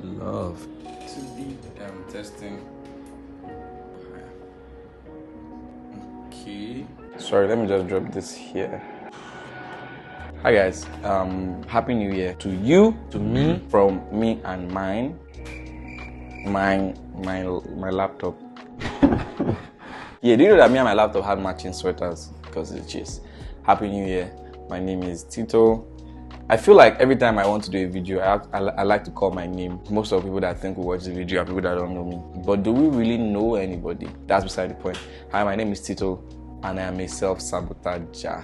Love to be testing. Okay. Sorry, let me just drop this here. Hi guys, happy new year to you, to me, from me and mine. My laptop. Yeah, do you know that me and my laptop have matching sweaters? Because it's just happy new year. My name is Tito. I feel like every time I want to do a video, I like to call my name. Most of the people that think we watch the video are people that don't know me. But do we really know anybody? That's beside the point. Hi, my name is Tito, and I am a self-sabotager.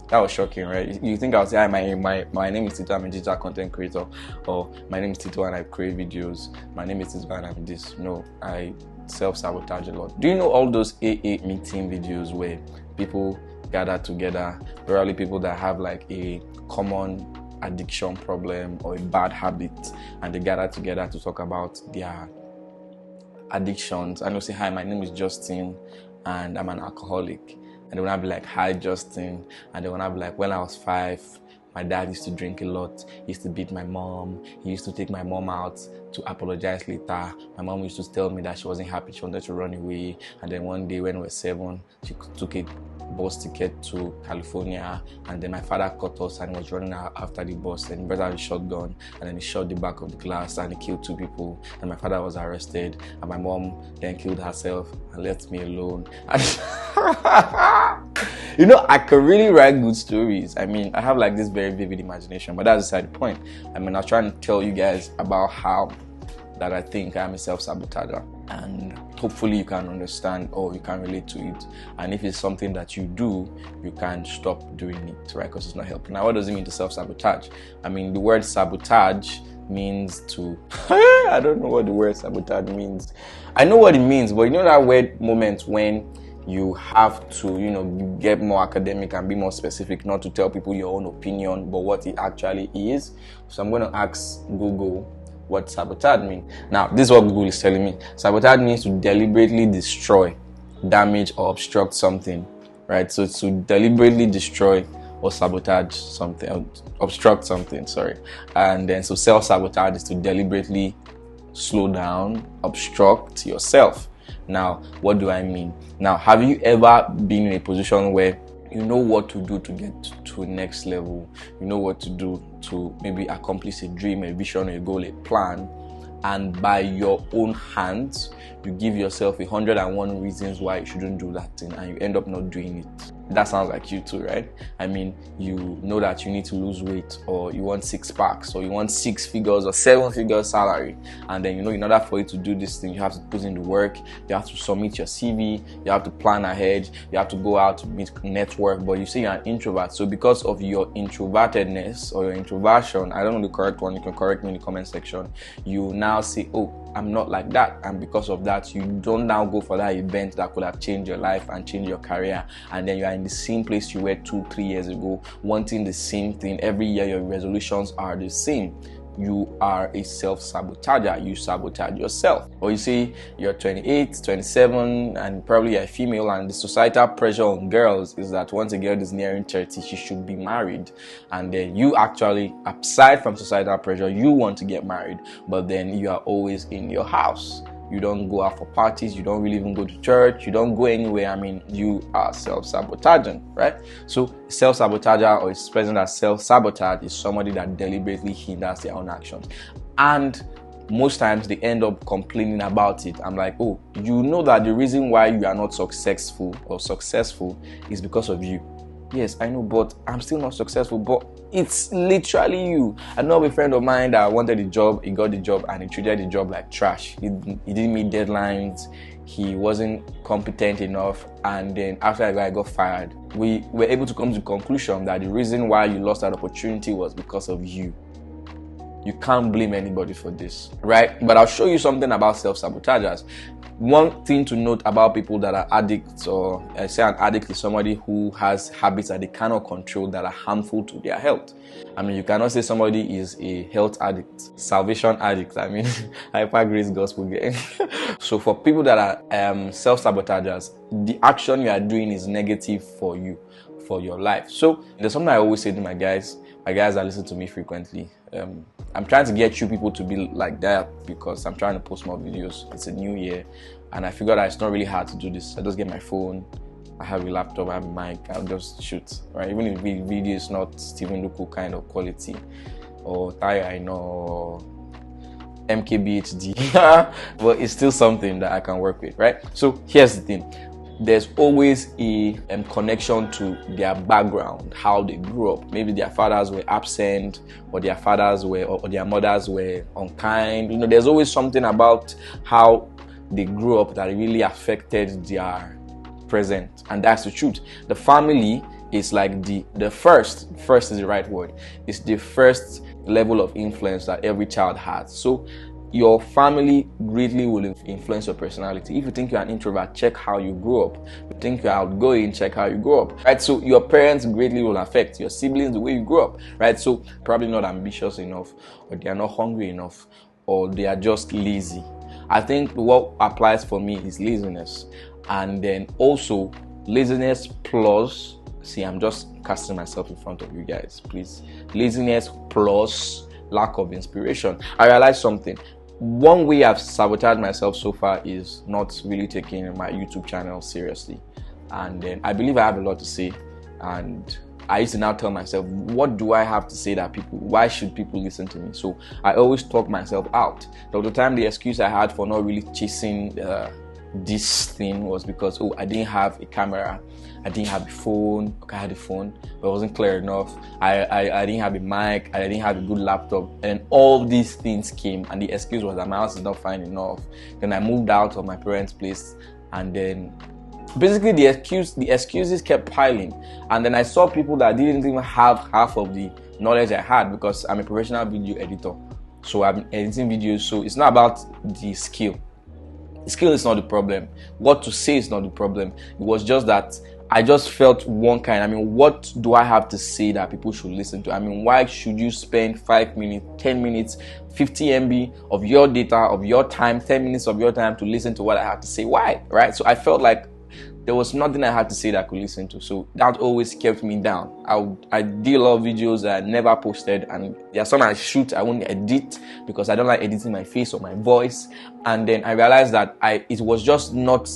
That was shocking, right? You think I'll say, hi, my name is Tito, I'm a digital content creator, or my name is Tito and I create videos. My name is Tito and I'm this. No, I self-sabotage a lot. Do you know all those AA meeting videos where people gather together, probably people that have like a common addiction problem or a bad habit, and they gather together to talk about their addictions? And they'll say, hi, my name is Justin and I'm an alcoholic. And they wanna be like, hi Justin. And they wanna be like, when I was 5, my dad used to drink a lot. He used to beat my mom. He used to take my mom out to apologize later. My mom used to tell me that she wasn't happy, she wanted to run away. And then one day when we were 7, she took a bus ticket to California, and then my father caught us and was running after the bus, and he brought out a shotgun and then he shot the back of the glass and he killed 2 people, and my father was arrested, and my mom then killed herself and left me alone. You know, I could really write good stories. I mean, I have like this very vivid imagination, but that's beside the point. I mean, I was trying to tell you guys about how that I think I'm a self-sabotager, and hopefully you can understand or you can relate to it. And if it's something that you do, you can stop doing it, right? Because it's not helping. Now, what does it mean to self-sabotage? I mean, the word sabotage means to I don't know what the word sabotage means. I know what it means, but you know that weird moment when you have to, get more academic and be more specific, not to tell people your own opinion, but what it actually is. So I'm going to ask Google what sabotage means. Now, this is what Google is telling me. Sabotage means to deliberately destroy, damage, or obstruct something, right? So to deliberately destroy or sabotage something, or obstruct something, sorry. And then so self-sabotage is to deliberately slow down, obstruct yourself. Now, what do I mean? Now, have you ever been in a position where you know what to do to get to a next level? You know what to do to maybe accomplish a dream, a vision, a goal, a plan, and by your own hands, you give yourself 101 reasons why you shouldn't do that thing, and you end up not doing it. That sounds like you too, right? I mean, you know that you need to lose weight, or you want 6 packs, or you want 6 figures or 7 figures salary, and then in order for you to do this thing, you have to put in the work, you have to submit your CV, you have to plan ahead, you have to go out to meet network. But you say you're an introvert, so because of your introvertedness or your introversion, I don't know the correct one, you can correct me in the comment section, you now say, oh, I'm not like that, and because of that, you don't now go for that event that could have changed your life and changed your career, and then you are in the same place you were 2-3 years ago, wanting the same thing. Every year your resolutions are the same. You are a self-sabotager. You sabotage yourself. Or you say you're 28, 27, and probably you're a female, and the societal pressure on girls is that once a girl is nearing 30, she should be married. And then you actually, aside from societal pressure, you want to get married, but then you are always in your house. You don't go out for parties, you don't really even go to church, you don't go anywhere. I mean, you are self-sabotaging, right? So self-sabotager, or is present as self-sabotage, is somebody that deliberately hinders their own actions. And most times they end up complaining about it. I'm like, oh, you know that the reason why you are not successful is because of you. Yes, I know, but I'm still not successful. But it's literally you. I know of a friend of mine that wanted a job, he got the job, and he treated the job like trash. He didn't meet deadlines, he wasn't competent enough, and then after I got fired. We were able to come to the conclusion that the reason why you lost that opportunity was because of you. You can't blame anybody for this, right? But I'll show you something about self-sabotagers. One thing to note about people that are addicts, or I say an addict is somebody who has habits that they cannot control that are harmful to their health. I mean, you cannot say somebody is a health addict, salvation addict. I mean, hyper grace gospel gang. So for people that are self-sabotagers, the action you are doing is negative for you, for your life. So there's something I always say to my guys that listen to me frequently. I'm trying to get you people to be like that because I'm trying to post more videos. It's a new year, and I figured out it's not really hard to do this. I just get my phone, I have a laptop, I have a mic, I'll just shoot, right? Even if the video is not Steven Luku kind of quality, or Thai or MKBHD, but it's still something that I can work with, right? So here's the thing. There's always a connection to their background, how they grew up. Maybe their fathers were absent, or their fathers were, or their mothers were unkind. You know, there's always something about how they grew up that really affected their present, and that's the truth. The family is like the first is the right word. It's the first level of influence that every child has. So your family greatly will influence your personality. If you think you're an introvert, check how you grew up. If you think you're outgoing, check how you grew up, right? So your parents greatly will affect your siblings, the way you grew up, right? So probably not ambitious enough, or they are not hungry enough, or they are just lazy. I think what applies for me is laziness, and then also laziness plus, see, I'm just casting myself in front of you guys, please. Laziness plus lack of inspiration. I realized something. One way I've sabotaged myself so far is not really taking my YouTube channel seriously. And then I believe I have a lot to say. And I used to now tell myself, what do I have to say that why should people listen to me? So I always talk myself out. The time the excuse I had for not really chasing this thing was because, oh, I didn't have a camera, I didn't have a phone. Okay, I had a phone, but it wasn't clear enough. I didn't have a mic, I didn't have a good laptop, and all these things came, and the excuse was that my house is not fine enough. Then I moved out of my parents' place, and then basically the excuses kept piling. And then I saw people that didn't even have half of the knowledge I had, because I'm a professional video editor, so I'm editing videos. So it's not about the skill. The skill is not the problem. What to say is not the problem. It was just that I just felt one kind. I mean, what do I have to say that people should listen to? I mean, why should you spend 5 minutes, 10 minutes, 50 MB of your data, of your time, 10 minutes of your time to listen to what I have to say? Why? Right? So I felt like there was nothing I had to say that I could listen to. So that always kept me down. I did a lot of videos that I never posted, and there are some I shoot, I won't edit because I don't like editing my face or my voice. And then I realized that it was just not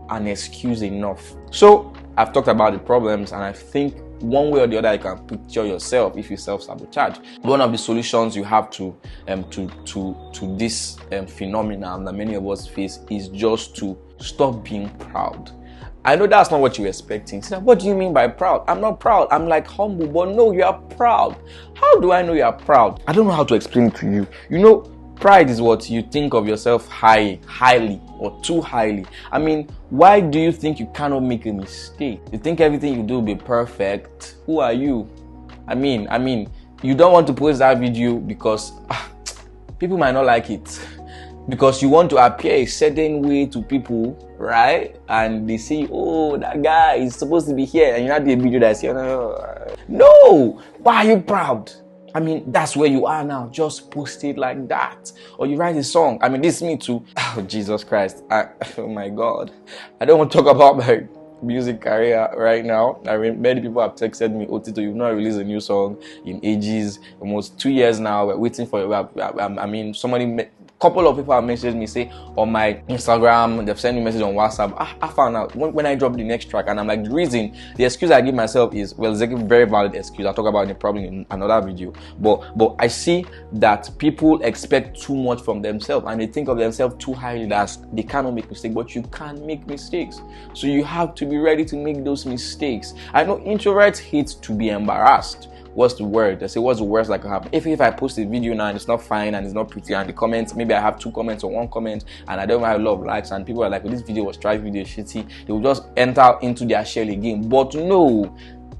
an excuse enough. So I've talked about the problems, and I think one way or the other you can picture yourself if you self-sabotage. One of the solutions you have to this phenomenon that many of us face is just to stop being proud. I know that's not what you're expecting. So what do you mean by proud? I'm not proud. I'm like humble, but no, you are proud. How do I know you are proud? I don't know how to explain it to you. You know, pride is what you think of yourself highly or too highly. I mean, why do you think you cannot make a mistake? You think everything you do will be perfect. Who are you? I mean, you don't want to post that video because people might not like it. Because you want to appear a certain way to people, right? And they say, oh, that guy is supposed to be here. And you're not the video that's here. No! Why are you proud? I mean, that's where you are now. Just post it like that. Or you write a song. I mean, this is me too. Oh, Jesus Christ. Oh my God. I don't want to talk about my music career right now. I mean, many people have texted me, Otito, you've not released a new song in ages. Almost 2 years now. We're waiting for it. I mean, couple of people have messaged me, say on my Instagram, they've sent me a message on WhatsApp. I found out when I dropped the next track, and I'm like, the excuse I give myself is, well, it's a very valid excuse. I'll talk about it probably in another video. But I see that people expect too much from themselves, and they think of themselves too highly that they cannot make mistakes. But you can make mistakes, so you have to be ready to make those mistakes. I know introverts hate to be embarrassed. What's the word? They say, what's the worst that can happen? If I post a video now and it's not fine and it's not pretty, and the comments, maybe I have 2 comments or 1 comment, and I don't have a lot of likes, and people are like, well, this video was trash, video shitty, they will just enter into their shell again. But no,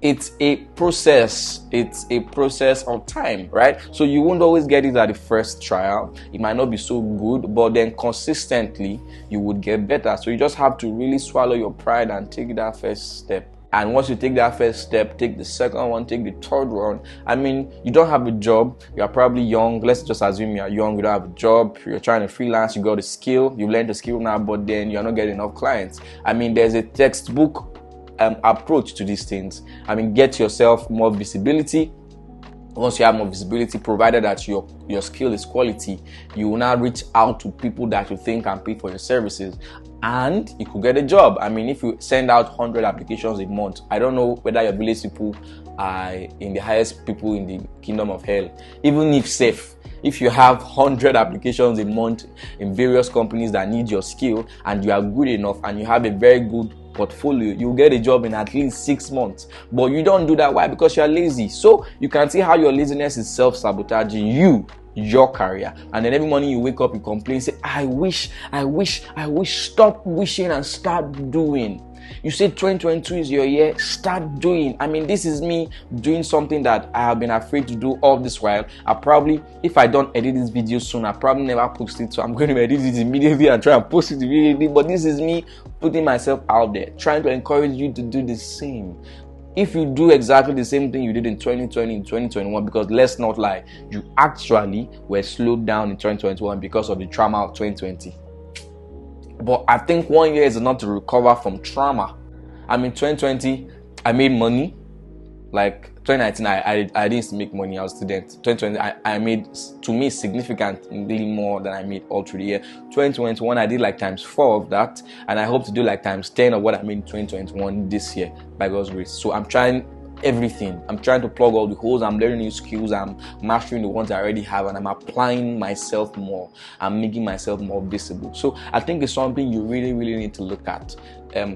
it's a process. It's a process of time, right? So you won't always get it at the first trial. It might not be so good, but then consistently you would get better. So you just have to really swallow your pride and take that first step. And once you take that first step, take the second one, take the third one. I mean, you don't have a job, you are probably young. Let's just assume you are young, you don't have a job, you're trying to freelance, you got a skill, you learned the skill now, but then you're not getting enough clients. I mean, there's a textbook approach to these things. I mean, get yourself more visibility, Once you have more visibility, provided that your skill is quality, you will now reach out to people that you think can pay for your services, and you could get a job. I mean, if you send out 100 applications a month, I don't know whether your village people are in the highest people in the kingdom of hell. Even if safe, if you have 100 applications a month in various companies that need your skill, and you are good enough and you have a very good portfolio, you'll get a job in at least 6 months. But you don't do that. Why? Because you're lazy. So you can see how your laziness is self-sabotaging your career. And then every morning you wake up, you complain, say, I wish. Stop wishing and start doing. You say 2022 is your year, start doing. I mean, this is me doing something that I have been afraid to do all this while. I probably, if I don't edit this video soon, I probably never post it. So I'm going to edit it immediately and try and post it immediately. But this is me putting myself out there, trying to encourage you to do the same. If you do exactly the same thing you did in 2020 and 2021, because let's not lie, you actually were slowed down in 2021 because of the trauma of 2020. But I think 1 year is enough to recover from trauma. I mean, 2020, I made money. Like 2019, I didn't make money. I was a student. 2020, I made, to me, significantly more than I made all through the year. 2021, I did like ×4 of that. And I hope to do like ×10 of what I made in 2021 this year, by God's grace. So I'm trying everything. I'm trying to plug all the holes. I'm learning new skills. I'm mastering the ones I already have, and I'm applying myself more. I'm making myself more visible. So I think it's something you really need to look at.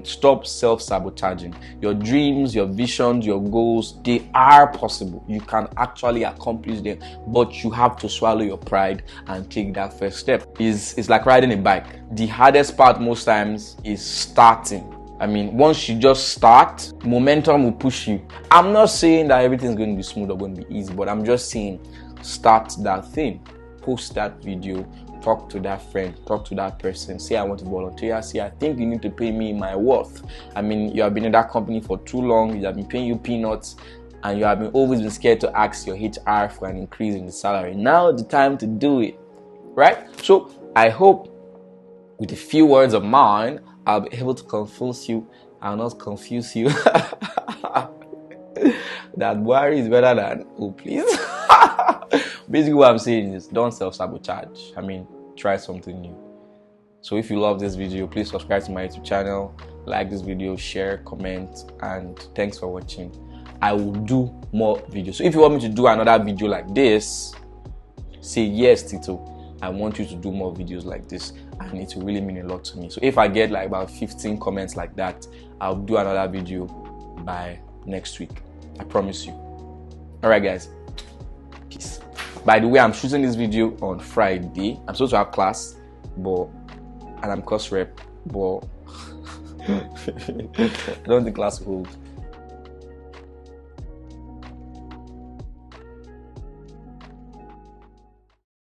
Stop self-sabotaging. Your dreams, your visions, your goals, they are possible. You can actually accomplish them, but you have to swallow your pride and take that first step. It's like riding a bike. The hardest part most times is starting. I mean, once you just start, momentum will push you. I'm not saying that everything's going to be smooth or going to be easy, but I'm just saying start that thing. Post that video, talk to that friend, talk to that person, say I want to volunteer, say I think you need to pay me my worth. I mean, you have been in that company for too long, you have been paying you peanuts, and you have always been scared to ask your HR for an increase in the salary. Now is the time to do it, right? So I hope with a few words of mine, I'll be able to confuse you. I'll not confuse you. That worry is better than, oh please. Basically what I'm saying is don't self-sabotage. I mean, try something new. So if you love this video, please subscribe to my YouTube channel, like this video, share, comment, and thanks for watching. I will do more videos. So if you want me to do another video like this, say yes, Tito. I want you to do more videos like this, and it will really mean a lot to me. So if I get like about 15 comments like that, I'll do another video by next week. I promise you. Alright guys, peace. By the way, I'm shooting this video on Friday. I'm supposed to have class, and I'm course rep, but I don't think class will hold.